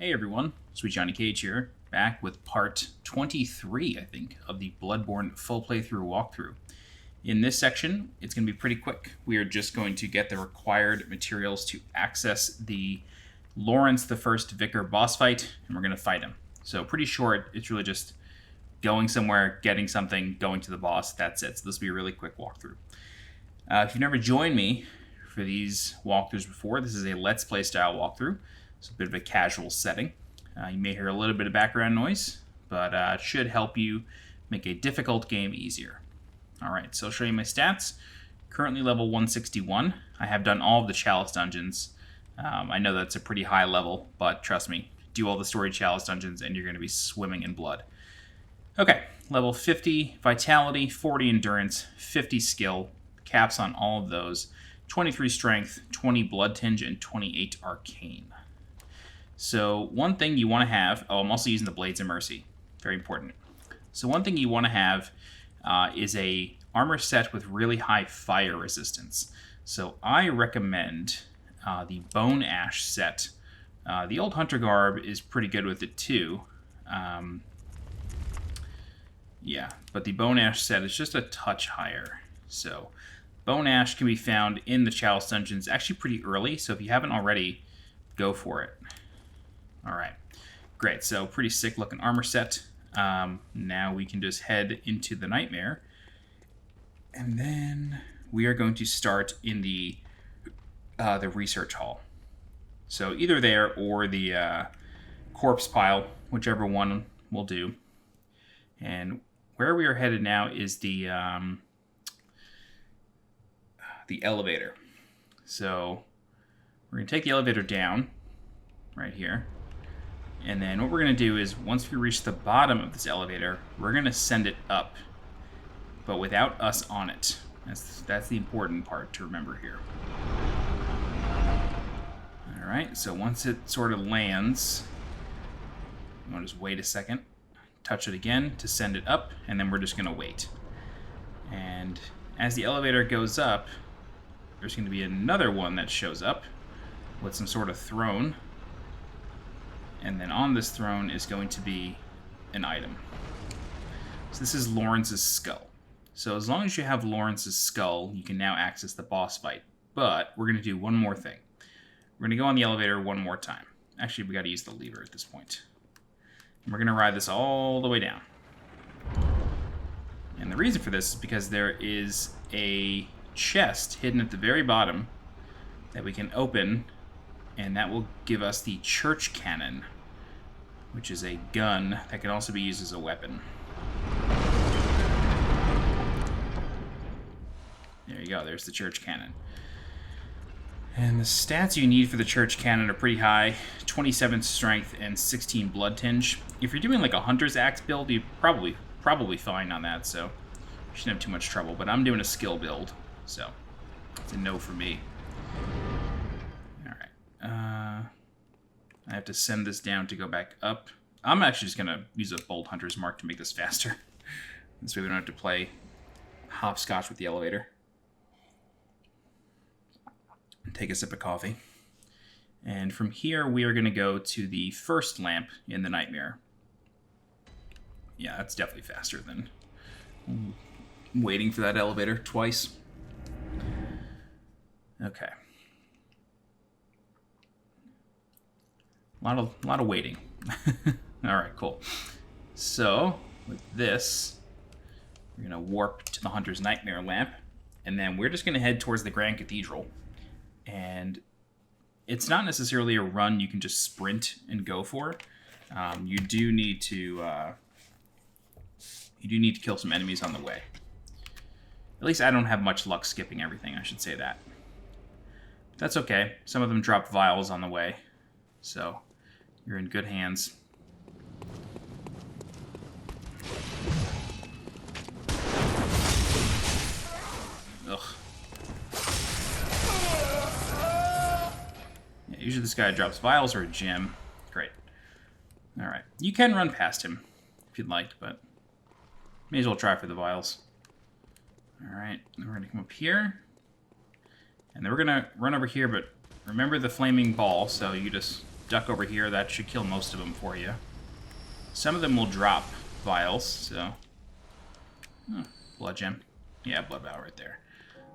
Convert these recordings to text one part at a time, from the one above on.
Hey everyone, Sweet Johnny Cage here, back with part 23, I think, of the Bloodborne full playthrough walkthrough. In this section, it's going to be pretty quick. We are just going to get the required materials to access the Lawrence the First Vicar boss fight, and we're going to fight him. So pretty short, it's really just going somewhere, getting something, going to the boss, that's it. So this will be a really quick walkthrough. If you've never joined me for these walkthroughs before, this is a Let's Play style walkthrough. It's a bit of a casual setting. You may hear a little bit of background noise, but it should help you make a difficult game easier. Alright, so I'll show you my stats. Currently level 161. I have done all of the Chalice dungeons. I know that's a pretty high level, but trust me, do all the story Chalice dungeons and you're going to be swimming in blood. Okay, level 50 Vitality, 40 Endurance, 50 Skill, caps on all of those, 23 Strength, 20 Blood Tinge, and 28 Arcane. So one thing you want to have, I'm also using the Blades of Mercy, very important. So one thing you want to have is a armor set with really high fire resistance. So I recommend the Bone Ash set. The old Hunter Garb is pretty good with it too. Yeah, but the Bone Ash set is just a touch higher. So Bone Ash can be found in the Chalice dungeons actually pretty early, so if you haven't already, go for it. Alright, great. So pretty sick looking armor set. Now we can just head into the Nightmare. And then we are going to start in the research hall. So either there or the corpse pile, whichever one will do. And where we are headed now is the elevator. So we're going to take the elevator down right here. And then what we're going to do is, once we reach the bottom of this elevator, we're going to send it up, but without us on it. That's the important part to remember here. Alright, so once it sort of lands, I'm going to just wait a second, touch it again to send it up, and then we're just going to wait. And as the elevator goes up, there's going to be another one that shows up with some sort of throne. And then on this throne is going to be an item. So this is Lawrence's skull. So as long as you have Lawrence's skull, you can now access the boss fight. But we're going to do one more thing. We're going to go on the elevator one more time. Actually, we got to use the lever at this point. And we're going to ride this all the way down. And the reason for this is because there is a chest hidden at the very bottom that we can open, and that will give us the church cannon, which is a gun that can also be used as a weapon. There you go, there's the church cannon. And the stats you need for the church cannon are pretty high. 27 strength and 16 blood tinge. If you're doing like a hunter's axe build, you're probably fine on that, so you shouldn't have too much trouble. But I'm doing a skill build, so it's a no for me. I have to send this down to go back up. I'm actually just going to use a bold hunter's mark to make this faster. This way we don't have to play hopscotch with the elevator. Take a sip of coffee. And from here, we are going to go to the first lamp in the Nightmare. Yeah, that's definitely faster than waiting for that elevator twice. Okay. A lot of waiting. Alright, cool. So, with this, we're going to warp to the Hunter's Nightmare lamp, and then we're just going to head towards the Grand Cathedral. And it's not necessarily a run you can just sprint and go for. You do need to kill some enemies on the way. At least I don't have much luck skipping everything, I should say that. That's okay. Some of them drop vials on the way, so you're in good hands. Ugh. Yeah, usually this guy drops vials or a gem. Great. Alright. You can run past him if you'd like, but may as well try for the vials. Alright, we're going to come up here. And then we're going to run over here, but remember the flaming ball, so you just duck over here. That should kill most of them for you. Some of them will drop vials, so... Oh, blood gem. Yeah, blood vial right there.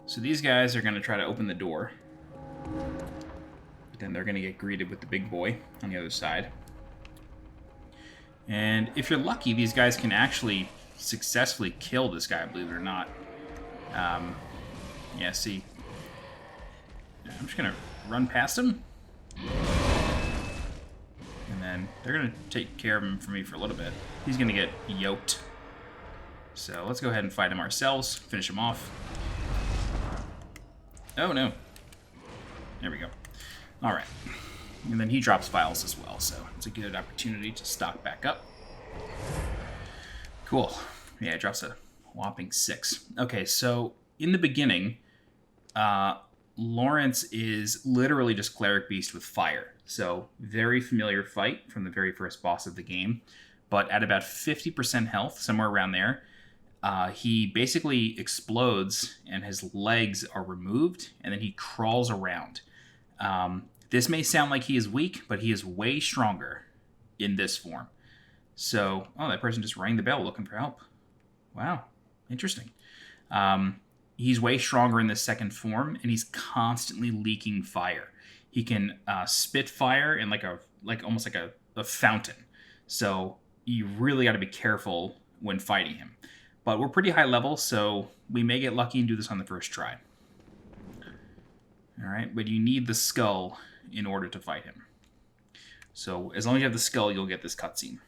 So these guys are going to try to open the door. But then they're going to get greeted with the big boy on the other side. And if you're lucky, these guys can actually successfully kill this guy, believe it or not. Yeah, see. I'm just going to run past him. And then they're going to take care of him for me for a little bit. He's going to get yoked. So let's go ahead and fight him ourselves. Finish him off. Oh, no. There we go. All right. And then he drops vials as well, so it's a good opportunity to stock back up. Cool. Yeah, it drops a whopping 6. Okay, so in the beginning, Lawrence is literally just Cleric Beast with fire. So very familiar fight from the very first boss of the game. But at about 50% health, somewhere around there, he basically explodes and his legs are removed and then he crawls around. This may sound like he is weak, but he is way stronger in this form. So, oh, that person just rang the bell looking for help. Wow, interesting. He's way stronger in this second form, and he's constantly leaking fire. He can spit fire in almost like a fountain. So you really got to be careful when fighting him. But we're pretty high level, so we may get lucky and do this on the first try. All right, but you need the skull in order to fight him. So as long as you have the skull, you'll get this cutscene.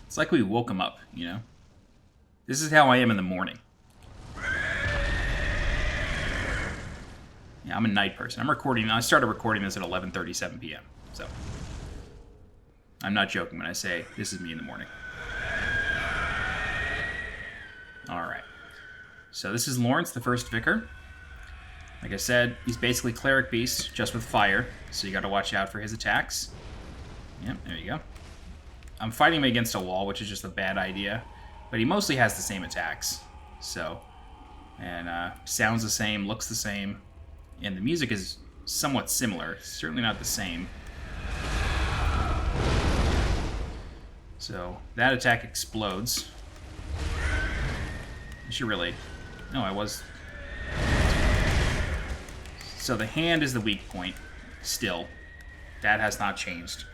It's like we woke him up, you know? This is how I am in the morning. Yeah, I'm a night person. I started recording this at 11:37 p.m., so... I'm not joking when I say this is me in the morning. Alright. So this is Lawrence, the first Vicar. Like I said, he's basically Cleric Beast, just with fire, so you gotta watch out for his attacks. Yep, there you go. I'm fighting him against a wall, which is just a bad idea. But he mostly has the same attacks. So, and sounds the same, looks the same. And the music is somewhat similar. Certainly not the same. So, that attack explodes. I should really... No, I was... So the hand is the weak point, still. That has not changed.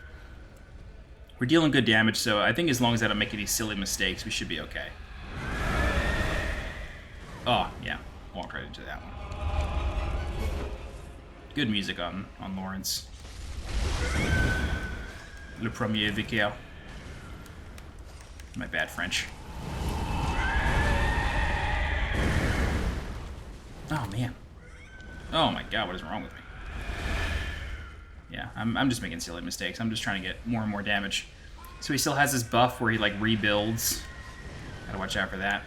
We're dealing good damage, so I think as long as I don't make any silly mistakes, we should be okay. Oh, yeah. Walked right into that one. Good music on Lawrence. Le premier Vicar. My bad French. Oh, man. Oh, my God, what is wrong with me? Yeah, I'm just making silly mistakes. I'm just trying to get more and more damage. So he still has this buff where he, like, rebuilds. Gotta watch out for that.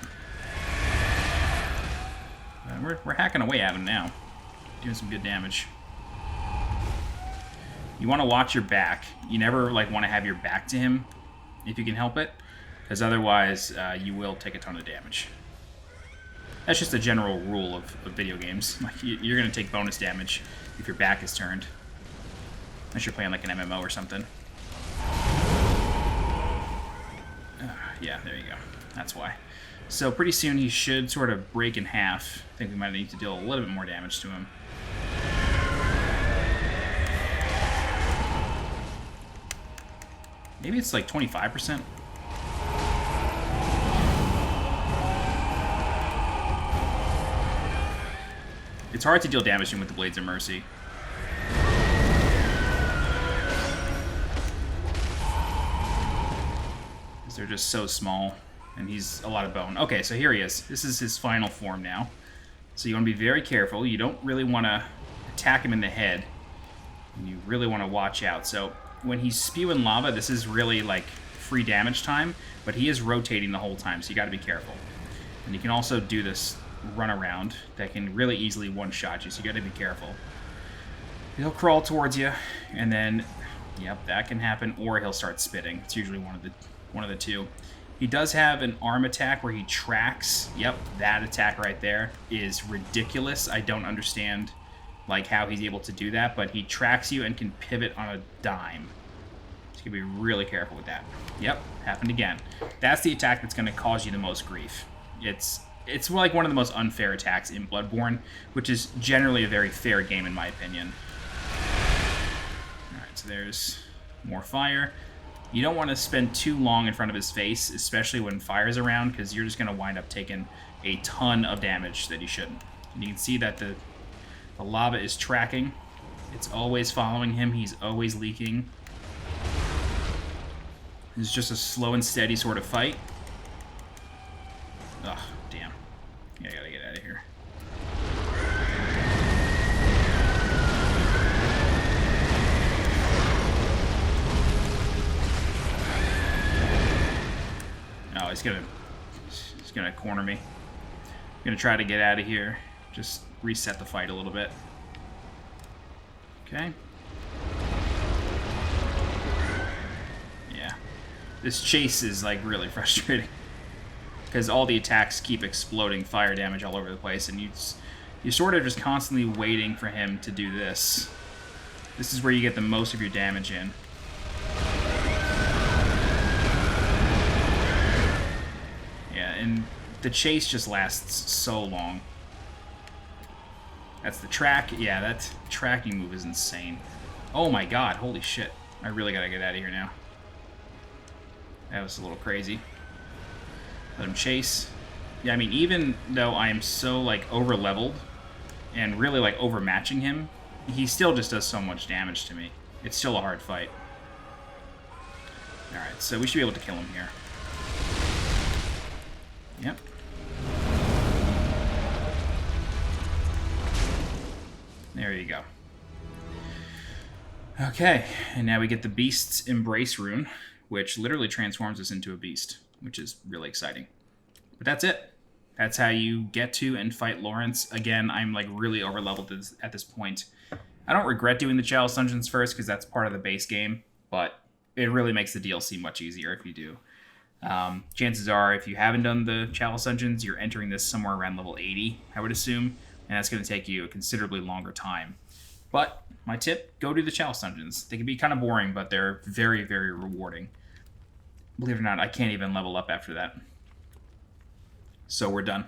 We're hacking away at him now. Doing some good damage. You want to watch your back. You never, like, want to have your back to him, if you can help it. Because otherwise, you will take a ton of damage. That's just a general rule of video games. Like, you're going to take bonus damage if your back is turned. Unless you're playing like an MMO or something. Yeah, there you go. That's why. So pretty soon he should sort of break in half. I think we might need to deal a little bit more damage to him. Maybe it's like 25%. It's hard to deal damage to him with the Blades of Mercy. They're just so small, and he's a lot of bone. Okay, so here he is. This is his final form now. So you want to be very careful. You don't really want to attack him in the head. You really want to watch out. So when he's spewing lava, this is really like free damage time, but he is rotating the whole time, so you got to be careful. And you can also do this run around that can really easily one-shot you, so you got to be careful. He'll crawl towards you, and then, yep, that can happen, or he'll start spitting. It's usually one of the two. He does have an arm attack where he tracks. Yep, that attack right there is ridiculous. I don't understand like how he's able to do that, but he tracks you and can pivot on a dime. So you can be really careful with that. Yep, happened again. That's the attack that's going to cause you the most grief. It's like one of the most unfair attacks in Bloodborne, which is generally a very fair game in my opinion. Alright, so there's more fire. You don't want to spend too long in front of his face, especially when fire's around, because you're just going to wind up taking a ton of damage that you shouldn't. And you can see that the lava is tracking. It's always following him. He's always leaking. It's just a slow and steady sort of fight. Ugh, damn. Yeah, I gotta get out of here. Oh, he's gonna corner me. I'm gonna try to get out of here. Just reset the fight a little bit. Okay. Yeah. This chase is like really frustrating because all the attacks keep exploding fire damage all over the place, and you're sort of just constantly waiting for him to do this. This is where you get the most of your damage in. Yeah, and the chase just lasts so long. That's the track. Yeah, that tracking move is insane. Oh my god, holy shit. I really gotta get out of here now. That was a little crazy. Let him chase. Yeah, I mean, even though I am so, like, over-leveled and really, like, overmatching him, he still just does so much damage to me. It's still a hard fight. Alright, so we should be able to kill him here. Yep. There you go. Okay, and now we get the Beast's Embrace rune, which literally transforms us into a beast, which is really exciting. But that's it. That's how you get to and fight Lawrence. Again, I'm like really over-leveled at this point. I don't regret doing the Chalice Dungeons first because that's part of the base game, but it really makes the DLC much easier if you do. Chances are, if you haven't done the Chalice Dungeons, you're entering this somewhere around level 80, I would assume, and that's going to take you a considerably longer time. But my tip, go do the Chalice Dungeons. They can be kind of boring, but they're very, very rewarding. Believe it or not, I can't even level up after that. So we're done.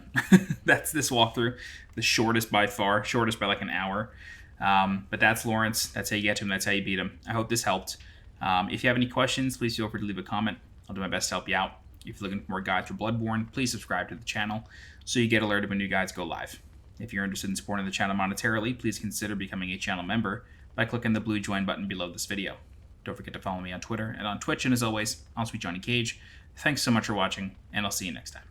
That's this walkthrough. The shortest by far. Shortest by like an hour. But that's Lawrence. That's how you get to him. That's how you beat him. I hope this helped. If you have any questions, please feel free to leave a comment. I'll do my best to help you out. If you're looking for more guides for Bloodborne, please subscribe to the channel so you get alerted when new guides go live. If you're interested in supporting the channel monetarily, please consider becoming a channel member by clicking the blue join button below this video. Don't forget to follow me on Twitter and on Twitch, and as always, I'm Sweet Johnny Cage. Thanks so much for watching, and I'll see you next time.